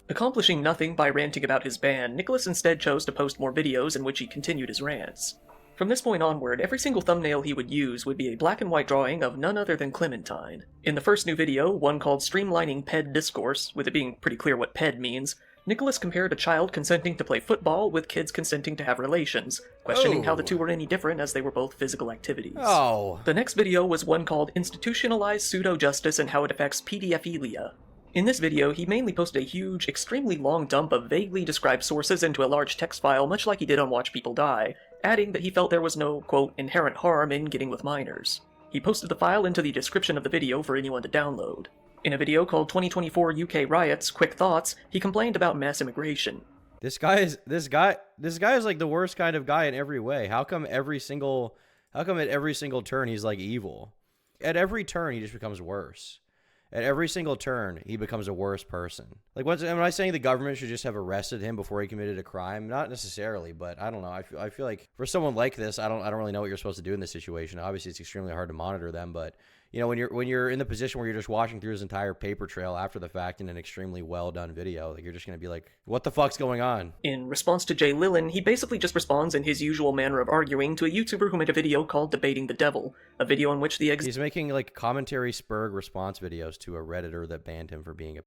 Accomplishing nothing by ranting about his ban, Nicholas instead chose to post more videos in which he continued his rants. From this point onward, every single thumbnail he would use would be a black and white drawing of none other than Clementine. In the first new video, one called Streamlining Ped Discourse, with it being pretty clear what ped means, Nicholas compared a child consenting to play football with kids consenting to have relations, questioning how the two were any different as they were both physical activities.
Oh.
The next video was one called Institutionalized Pseudo-Justice and How It Affects Pedophilia. In this video, he mainly posted a huge, extremely long dump of vaguely described sources into a large text file much like he did on Watch People Die, adding that he felt there was no, quote, inherent harm in getting with minors. He posted the file into the description of the video for anyone to download. In a video called 2024 UK Riots, Quick Thoughts, he complained about mass immigration.
This guy is like the worst kind of guy in every way. How come at every single turn he's like evil? At every turn he just becomes worse. At every single turn, he becomes a worse person. Like, am I saying the government should just have arrested him before he committed a crime? Not necessarily, but I don't know. I feel like for someone like this, I don't really know what you're supposed to do in this situation. Obviously, it's extremely hard to monitor them, but you know, when you're in the position where you're just watching through his entire paper trail after the fact in an extremely well done video, like you're just gonna be like, what the fuck's going on?
In response to Jay Lillen, he basically just responds in his usual manner of arguing to a YouTuber who made a video called Debating the Devil, a video in which
he's making like commentary spurg response videos to a Redditor that banned him for being a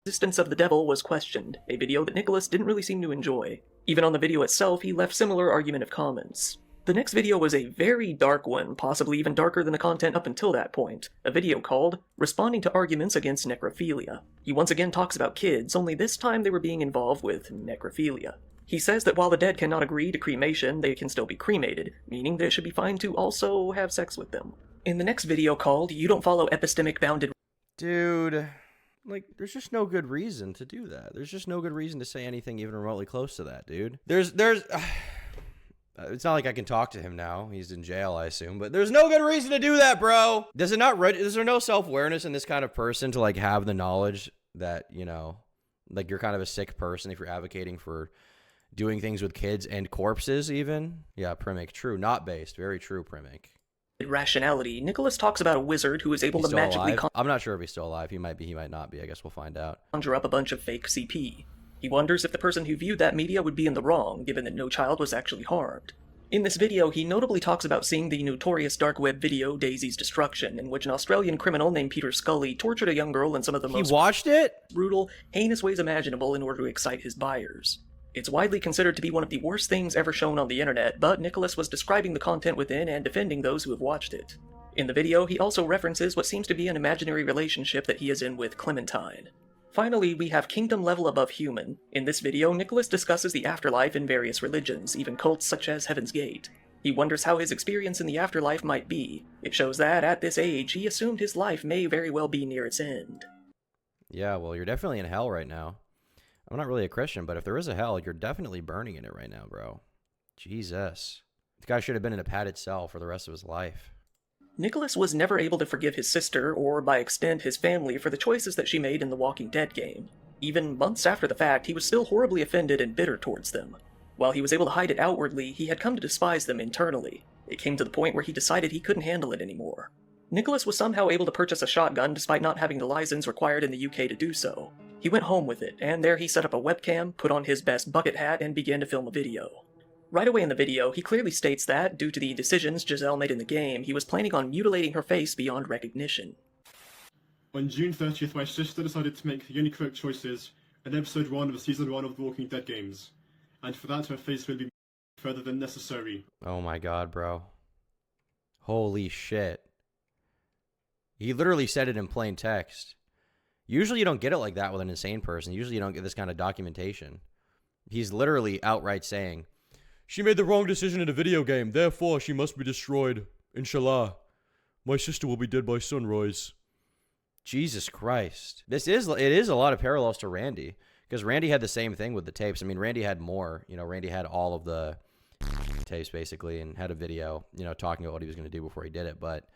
existence of the devil was questioned, a video that Nicholas didn't really seem to enjoy. Even on the video itself, he left similar argumentative comments. The next video was a very dark one, possibly even darker than the content up until that point, a video called Responding to Arguments Against Necrophilia. He once again talks about kids, only this time they were being involved with necrophilia. He says that while the dead cannot agree to cremation, they can still be cremated, meaning that it should be fine to also have sex with them. In the next video called You Don't Follow Epistemic Bounded...
Dude, like, there's just no good reason to do that. There's just no good reason to say anything even remotely close to that, dude. There's it's not like I can talk to him now. He's in jail, I assume. But there's no good reason to do that, bro. Is there no self-awareness in this kind of person to, like, have the knowledge that, you know, like, you're kind of a sick person if you're advocating for doing things with kids and corpses, even? Yeah, Primic. True. Not based. Very true, Primic.
Rationality, Nicholas talks about a wizard who is able to magically
I'm not sure if he's still alive. He might be, he might not be. I guess we'll find out.
Conjure up a bunch of fake CP. He wonders if the person who viewed that media would be in the wrong, given that no child was actually harmed. In this video, he notably talks about seeing the notorious dark web video Daisy's Destruction, in which an Australian criminal named Peter Scully tortured a young girl in some of the most brutal, heinous ways imaginable in order to excite his buyers. It's widely considered to be one of the worst things ever shown on the internet, but Nicholas was describing the content within and defending those who have watched it. In the video, he also references what seems to be an imaginary relationship that he is in with Clementine. Finally, we have Kingdom Level Above Human. In this video, Nicholas discusses the afterlife in various religions, even cults such as Heaven's Gate. He wonders how his experience in the afterlife might be. It shows that, at this age, he assumed his life may very well be near its end.
Yeah, well, you're definitely in hell right now. I'm not really a Christian, but if there is a hell, you're definitely burning in it right now, bro. Jesus. This guy should have been in a padded cell for the rest of his life.
Nicholas was never able to forgive his sister, or by extent his family, for the choices that she made in the Walking Dead game. Even months after the fact, he was still horribly offended and bitter towards them. While he was able to hide it outwardly, he had come to despise them internally. It came to the point where he decided he couldn't handle it anymore. Nicholas was somehow able to purchase a shotgun despite not having the license required in the UK to do so. He went home with it, and there he set up a webcam, put on his best bucket hat, and began to film a video. Right away in the video, he clearly states that, due to the decisions Giselle made in the game, he was planning on mutilating her face beyond recognition.
On June 30th, my sister decided to make the only correct choices in episode 1 of season 1 of the Walking Dead games, and for that her face will be further than necessary.
Oh my god, bro. Holy shit. He literally said it in plain text. Usually you don't get it like that with an insane person. Usually you don't get this kind of documentation. He's literally outright saying, "She made the wrong decision in a video game, therefore she must be destroyed. Inshallah. My sister will be dead by sunrise." Jesus Christ. It is a lot of parallels to Randy. Because Randy had the same thing with the tapes. I mean, Randy had more. You know, Randy had all of the tapes, basically, and had a video, you know, talking about what he was going to do before he did it. But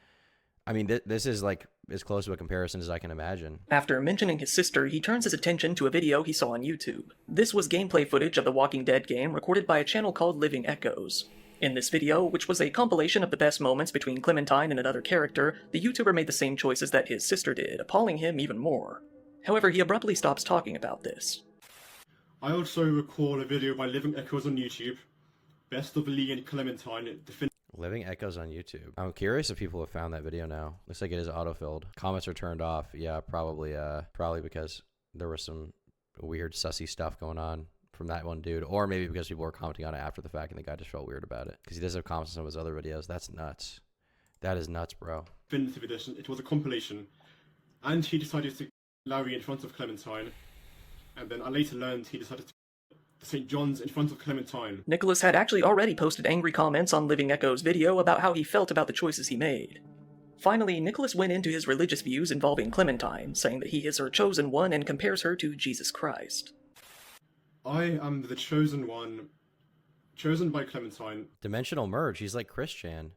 I mean, this is like as close to a comparison as I can imagine.
After mentioning his sister, he turns his attention to a video he saw on YouTube. This was gameplay footage of the Walking Dead game recorded by a channel called Living Echoes. In this video, which was a compilation of the best moments between Clementine and another character, the YouTuber made the same choices that his sister did, appalling him even more. However, he abruptly stops talking about this.
I also recall a video by Living Echoes on YouTube, Best of Lee and Clementine,
Living Echoes on YouTube. I'm curious if people have found that video now. Looks like it is autofilled. Comments are turned off. Yeah, probably because there was some weird sussy stuff going on from that one dude, or maybe because people were commenting on it after the fact and the guy just felt weird about it because he does have comments on some of his other videos. That's nuts. That is nuts, bro.
Definitive edition. It was a compilation, and he decided to Larry in front of Clementine, and then I later learned he decided to St. John's in front of Clementine.
Nicholas had actually already posted angry comments on Living Echoes' video about how he felt about the choices he made. Finally, Nicholas went into his religious views involving Clementine, saying that he is her chosen one and compares her to Jesus Christ.
I am the chosen one, chosen by Clementine.
Dimensional merge. He's like Christian.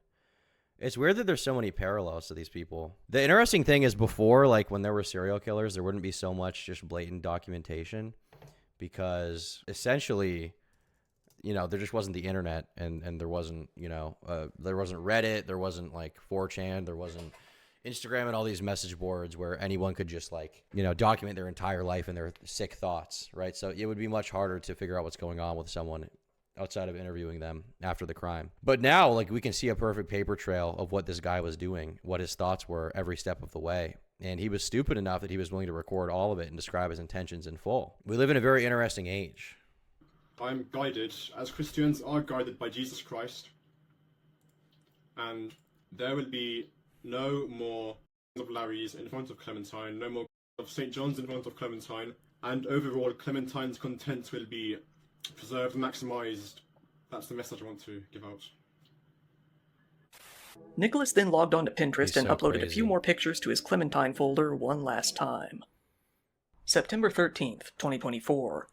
It's weird that there's so many parallels to these people. The interesting thing is before, like when there were serial killers, there wouldn't be so much just blatant documentation because essentially, you know, there just wasn't the internet and there wasn't, you know, there wasn't Reddit, there wasn't like 4chan, there wasn't Instagram and all these message boards where anyone could just like, you know, document their entire life and their sick thoughts, right? So it would be much harder to figure out what's going on with someone outside of interviewing them after the crime. But now, like, we can see a perfect paper trail of what this guy was doing, what his thoughts were every step of the way. And he was stupid enough that he was willing to record all of it and describe his intentions in full. We live in a very interesting age.
I'm guided, as Christians are guided by Jesus Christ, and there will be no more of Larry's in front of Clementine, no more of St. John's in front of Clementine, and overall Clementine's content will be preserved, maximized. That's the message I want to give out.
Nicholas then logged onto Pinterest and
so
uploaded
crazy.
a few more pictures to his Clementine folder one last time. September 13th, 2024.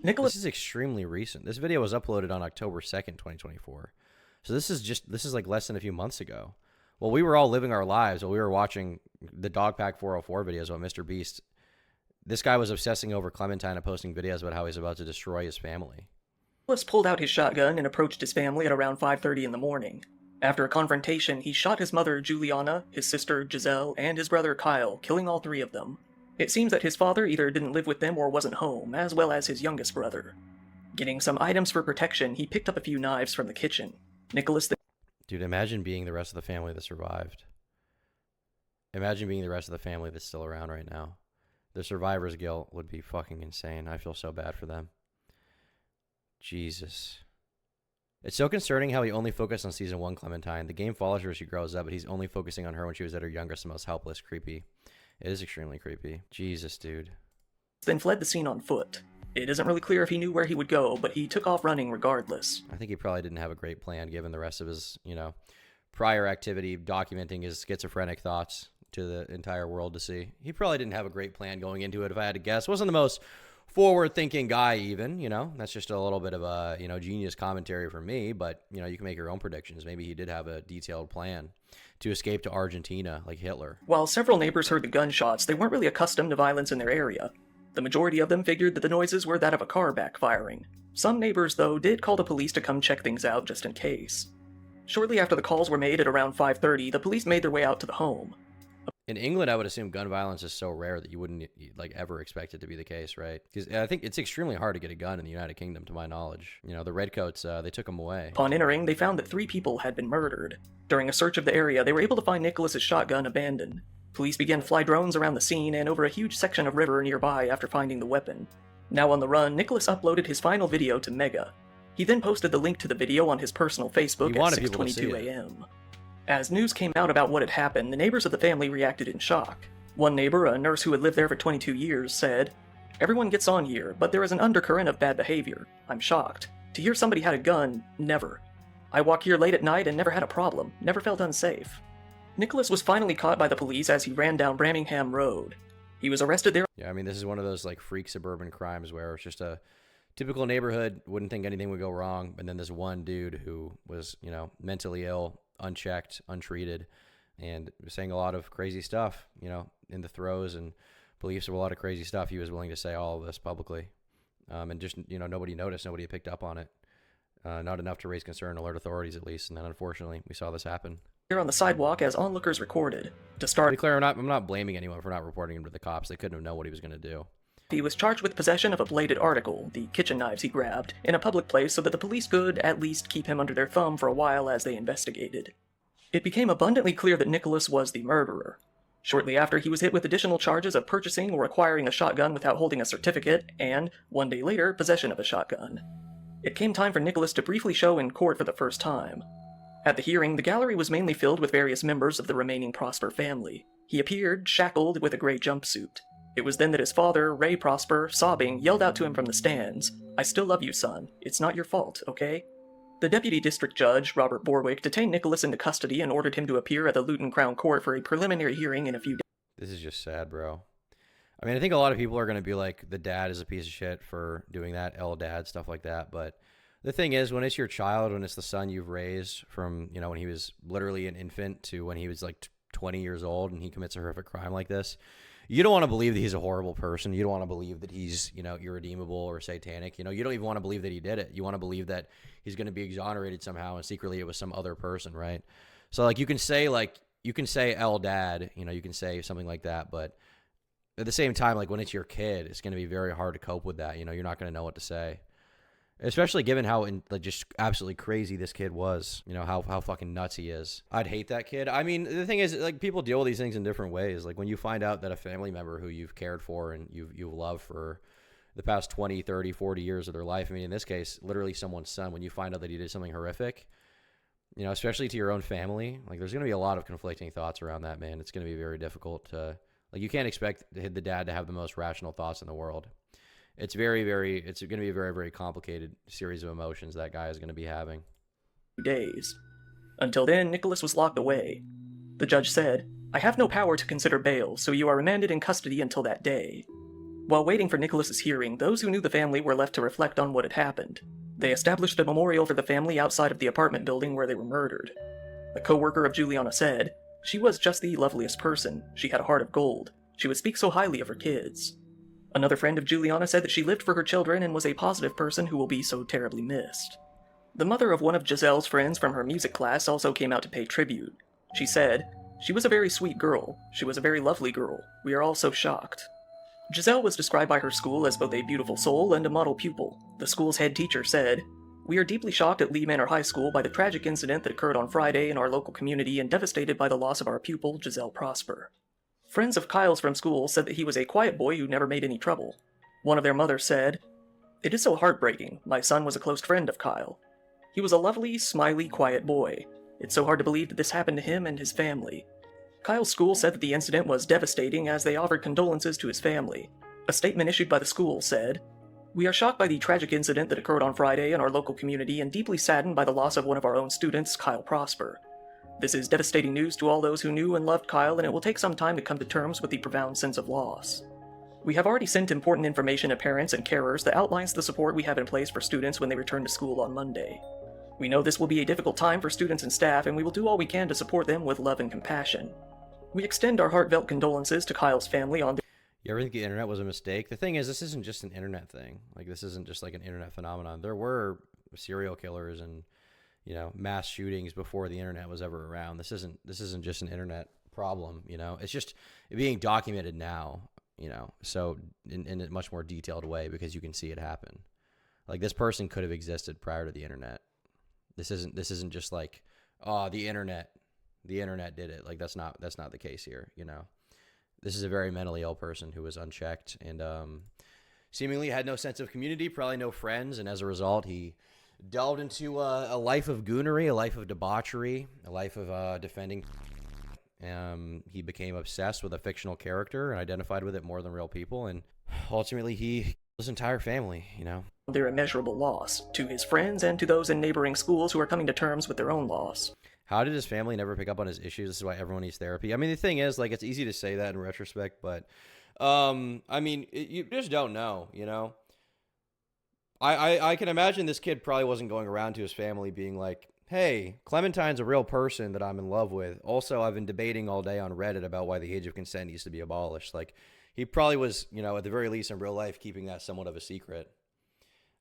Nicholas
This is extremely recent. This video was uploaded on October 2nd, 2024. So this is like less than a few months ago. While we were all living our lives, while we were watching the Dogpack 404 videos about Mr. Beast, this guy was obsessing over Clementine and posting videos about how he's about to destroy his family.
pulled out his shotgun and approached his family at around 5:30 in the morning. After a confrontation, he shot his mother, Juliana, his sister, Giselle, and his brother, Kyle, killing all three of them. It seems that his father either didn't live with them or wasn't home, as well as his youngest brother. Getting some items for protection, he picked up a few knives from the kitchen. Nicholas
Dude, imagine being the rest of the family that survived. Imagine being the rest of the family that's still around right now. The survivor's guilt would be fucking insane. I feel so bad for them. Jesus. It's so concerning how he only focused on season 1 Clementine. The game follows her as she grows up, but he's only focusing on her when she was at her youngest and most helpless. Creepy. It is extremely creepy. Jesus, dude.
then fled the scene on foot. It isn't really clear if he knew where he would go, but he took off running regardless.
I think he probably didn't have a great plan given the rest of his, you know, prior activity documenting his schizophrenic thoughts to the entire world to see. He probably didn't have a great plan going into it, if I had to guess. Wasn't the most forward-thinking guy even, you know. That's just a little bit of a, you know, genius commentary from me, but, you know, you can make your own predictions. Maybe he did have a detailed plan to escape to Argentina like Hitler.
While several neighbors heard the gunshots, they weren't really accustomed to violence in their area. The majority of them figured that the noises were that of a car backfiring. Some neighbors, though, did call the police to come check things out just in case. Shortly after the calls were made at around 5:30, the police made their way out to the home.
In England, I would assume gun violence is so rare that you wouldn't like ever expect it to be the case, right? Because I think it's extremely hard to get a gun in the United Kingdom, to my knowledge. You know, the Redcoats, they took them away.
Upon entering, they found that 3 people had been murdered. During a search of the area, they were able to find Nicholas's shotgun abandoned. Police began to fly drones around the scene and over a huge section of river nearby after finding the weapon. Now on the run, Nicholas uploaded his final video to Mega. He then posted the link to the video on his personal Facebook at 6:22 a.m. As news came out about what had happened, the neighbors of the family reacted in shock. One neighbor, a nurse who had lived there for 22 years, said, "Everyone gets on here, but there is an undercurrent of bad behavior. I'm shocked. To hear somebody had a gun, never. I walk here late at night and never had a problem, never felt unsafe." Nicholas was finally caught by the police as he ran down Birmingham Road. He was arrested there.
Yeah, I mean, this is one of those like freak suburban crimes where it's just a typical neighborhood, wouldn't think anything would go wrong, and then this one dude who was, you know, mentally ill, unchecked, untreated, and saying a lot of crazy stuff, you know, in the throes and beliefs of a lot of crazy stuff. He was willing to say all of this publicly. And just, you know, nobody noticed, nobody picked up on it. Not enough to raise concern, alert authorities at least. And then unfortunately, we saw this happen.
Here on the sidewalk as onlookers recorded. To
To
start,
be clear, I'm not blaming anyone for not reporting him to the cops. They couldn't have known what he was going to do.
he was charged with possession of a bladed article, the kitchen knives he grabbed, in a public place so that the police could at least keep him under their thumb for a while as they investigated. It became abundantly clear that Nicholas was the murderer. Shortly after, he was hit with additional charges of purchasing or acquiring a shotgun without holding a certificate, and, 1 day later, possession of a shotgun. It came time for Nicholas to briefly show in court for the first time. At the hearing, the gallery was mainly filled with various members of the remaining Prosper family. He appeared, shackled, with a gray jumpsuit. It was then that his father, Ray Prosper, sobbing, yelled out to him from the stands, "I still love you, son. It's not your fault, okay?" The deputy district judge, Robert Borwick, detained Nicholas into custody and ordered him to appear at the Luton Crown Court for a preliminary hearing in a few days.
This is just sad, bro. I mean, I think a lot of people are going to be like, the dad is a piece of shit for doing that, L dad, stuff like that. But the thing is, when it's your child, when it's the son you've raised from, you know, when he was literally an infant to when he was like 20 years old and he commits a horrific crime like this, you don't want to believe that he's a horrible person. You don't want to believe that he's, you know, irredeemable or satanic. You know, you don't even want to believe that he did it. You want to believe that he's going to be exonerated somehow and secretly it was some other person, right? So like you can say L dad, you know, you can say something like that, but at the same time, like when it's your kid, it's going to be very hard to cope with that. You know, you're not going to know what to say. Especially given how like just absolutely crazy this kid was, you know, how fucking nuts he is. I'd hate that kid. I mean, the thing is, like, people deal with these things in different ways. Like when you find out that a family member who you've cared for and you've loved for the past 20, 30, 40 years of their life, I mean, in this case, literally someone's son, when you find out that he did something horrific, you know, especially to your own family, like there's going to be a lot of conflicting thoughts around that, man. It's going to be very difficult to, like, you can't expect the dad to have the most rational thoughts in the world. It's going to be a very, very complicated series of emotions that guy is going to be having.
Days. Until then, Nicholas was locked away. The judge said, "I have no power to consider bail, so you are remanded in custody until that day." While waiting for Nicholas's hearing, those who knew the family were left to reflect on what had happened. They established a memorial for the family outside of the apartment building where they were murdered. A co-worker of Juliana said, "She was just the loveliest person. She had a heart of gold. She would speak so highly of her kids." Another friend of Juliana said that she lived for her children and was a positive person who will be so terribly missed. The mother of one of Giselle's friends from her music class also came out to pay tribute. She said, "She was a very sweet girl. She was a very lovely girl. We are all so shocked." Giselle was described by her school as both a beautiful soul and a model pupil. The school's head teacher said, "We are deeply shocked at Lee Manor High School by the tragic incident that occurred on Friday in our local community and devastated by the loss of our pupil, Giselle Prosper." Friends of Kyle's from school said that he was a quiet boy who never made any trouble. One of their mothers said, "It is so heartbreaking. My son was a close friend of Kyle. He was a lovely, smiley, quiet boy. It's so hard to believe that this happened to him and his family." Kyle's school said that the incident was devastating as they offered condolences to his family. A statement issued by the school said, "We are shocked by the tragic incident that occurred on Friday in our local community and deeply saddened by the loss of one of our own students, Kyle Prosper. This is devastating news to all those who knew and loved Kyle, and it will take some time to come to terms with the profound sense of loss. We have already sent important information to parents and carers that outlines the support we have in place for students when they return to school on Monday. We know this will be a difficult time for students and staff, and we will do all we can to support them with love and compassion. We extend our heartfelt condolences to Kyle's family on
You ever think the internet was a mistake? The thing is, this isn't just an internet thing. Like, this isn't just like an internet phenomenon. There were serial killers and, you know, mass shootings before the internet was ever around. This isn't just an internet problem, you know. It's just being documented now, you know, so in a much more detailed way because you can see it happen. Like, this person could have existed prior to the internet. This isn't just like, oh, the internet did it. Like, that's not the case here, you know. This is a very mentally ill person who was unchecked and seemingly had no sense of community, probably no friends, and as a result, he delved into a life of goonery, a life of debauchery, a life of defending. He became obsessed with a fictional character and identified with it more than real people, and ultimately he killed his entire family, you know.
their immeasurable loss, to his friends and to those in neighboring schools who are coming to terms with their own loss.
How did his family never pick up on his issues? This is why everyone needs therapy. I mean, the thing is, like, it's easy to say that in retrospect, but, I mean, you just don't know, you know? I can imagine this kid probably wasn't going around to his family being like, hey, Clementine's a real person that I'm in love with. Also, I've been debating all day on Reddit about why the age of consent needs to be abolished. Like, he probably was, you know, at the very least in real life, keeping that somewhat of a secret.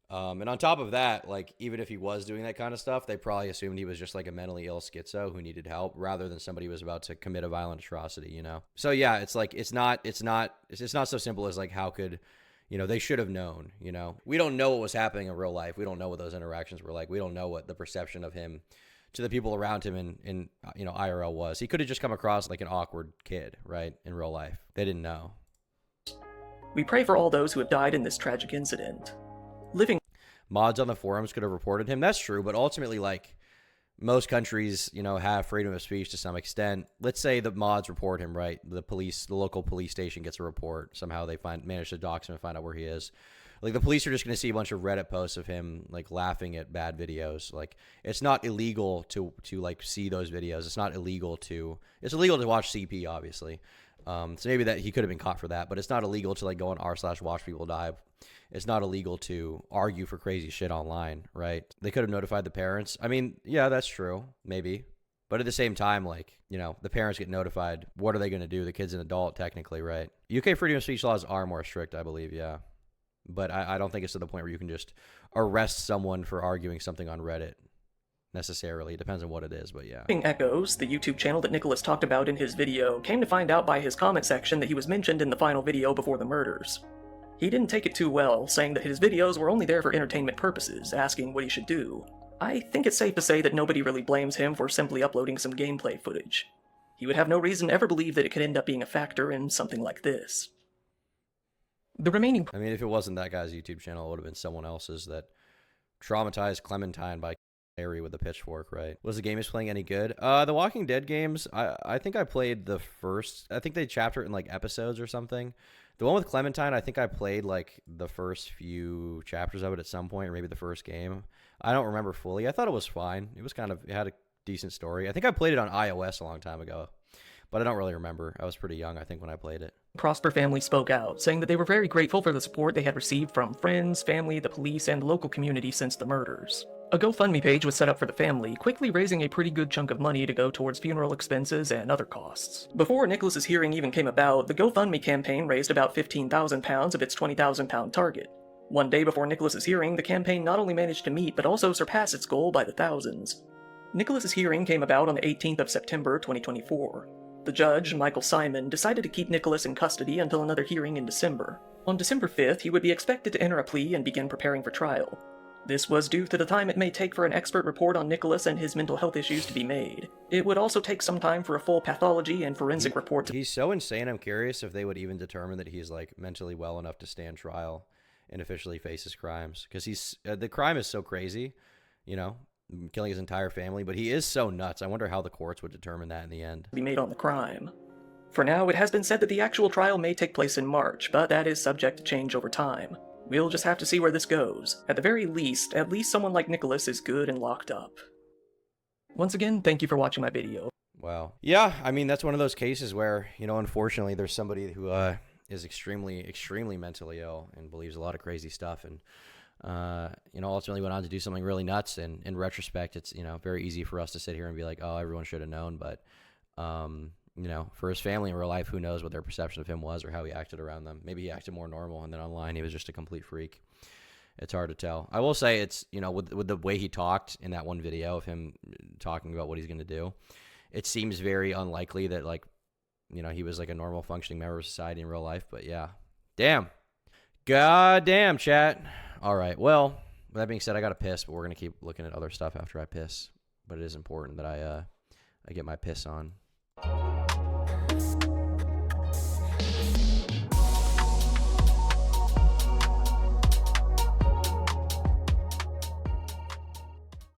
And on top of that, like, even if he was doing that kind of stuff, they probably assumed he was just like a mentally ill schizo who needed help rather than somebody who was about to commit a violent atrocity, you know? So yeah, it's like, it's not so simple as like, how could, you know, they should have known, you know? We don't know what was happening in real life. We don't know what those interactions were like. We don't know what the perception of him to the people around him in you know, IRL was. He could have just come across like an awkward kid, right? In real life. They didn't know.
We pray for all those who have died in this tragic incident. Living
Mods on the forums could have reported him. That's true, but ultimately, like, most countries, you know, have freedom of speech to some extent. Let's say the mods report him, right? The local police station gets a report. Somehow they manage to dox him and find out where he is. Like, the police are just going to see a bunch of Reddit posts of him, like, laughing at bad videos. Like, it's not illegal to like, see those videos. It's illegal to watch CP, obviously. So maybe that he could have been caught for that, but it's not illegal to, like, go on r/watch people die. It's not illegal to argue for crazy shit online, right? They could have notified the parents. I mean, yeah, that's true, maybe. But at the same time, like, you know, the parents get notified. What are they going to do? The kid's an adult, technically, right? UK freedom of speech laws are more strict, I believe, yeah. But I don't think it's to the point where you can just arrest someone for arguing something on Reddit, necessarily. It depends on what it is, but yeah.
Echoes, the YouTube channel that Nicholas talked about in his video, came to find out by his comment section that he was mentioned in the final video before the murders. He didn't take it too well, saying that his videos were only there for entertainment purposes, asking what he should do. I think it's safe to say that nobody really blames him for simply uploading some gameplay footage. He would have no reason to ever believe that it could end up being a factor in something like this. The remaining...
I mean, if it wasn't that guy's YouTube channel, it would have been someone else's that traumatized Clementine by Harry with a pitchfork, right? Was the game he's playing any good? The Walking Dead games, I think I played the first... I think they chapter it in, like, episodes or something. The one with Clementine, I think I played, like, the first few chapters of it at some point, or maybe the first game. I don't remember fully. I thought it was fine. It had a decent story. I think I played it on iOS a long time ago, but I don't really remember. I was pretty young, I think, when I played it.
Prosper family spoke out, saying that they were very grateful for the support they had received from friends, family, the police, and the local community since the murders. A GoFundMe page was set up for the family, quickly raising a pretty good chunk of money to go towards funeral expenses and other costs. Before Nicholas's hearing even came about, the GoFundMe campaign raised about £15,000 of its £20,000 target. One day before Nicholas's hearing, the campaign not only managed to meet, but also surpass its goal by the thousands. Nicholas's hearing came about on the 18th of September 2024. The judge, Michael Simon, decided to keep Nicholas in custody until another hearing in December. On December 5th, he would be expected to enter a plea and begin preparing for trial. This was due to the time it may take for an expert report on Nicholas and his mental health issues to be made. It would also take some time for a full pathology and forensic report to...
He's so insane, I'm curious if they would even determine that he's, like, mentally well enough to stand trial and officially face his crimes. Because the crime is so crazy, you know, killing his entire family, but he is so nuts. I wonder how the courts would determine that in the end.
...be made on the crime. For now, it has been said that the actual trial may take place in March, but that is subject to change over time. We'll just have to see where this goes. At the very least, at least someone like Nicholas is good and locked up. Once again, thank you for watching my video.
Wow. Yeah, I mean, that's one of those cases where, you know, unfortunately, there's somebody who is extremely, extremely mentally ill and believes a lot of crazy stuff and, you know, ultimately went on to do something really nuts. And in retrospect, it's, you know, very easy for us to sit here and be like, oh, everyone should have known. But, you know, for his family in real life, who knows what their perception of him was or how he acted around them. Maybe he acted more normal, and then online he was just a complete freak. It's hard to tell. I will say it's, you know, with the way he talked in that one video of him talking about what he's going to do, it seems very unlikely that, like, you know, he was like a normal functioning member of society in real life. But yeah, damn. God damn, chat. All right, well, with that being said, I got to piss, but we're going to keep looking at other stuff after I piss. But it is important that I get my piss on.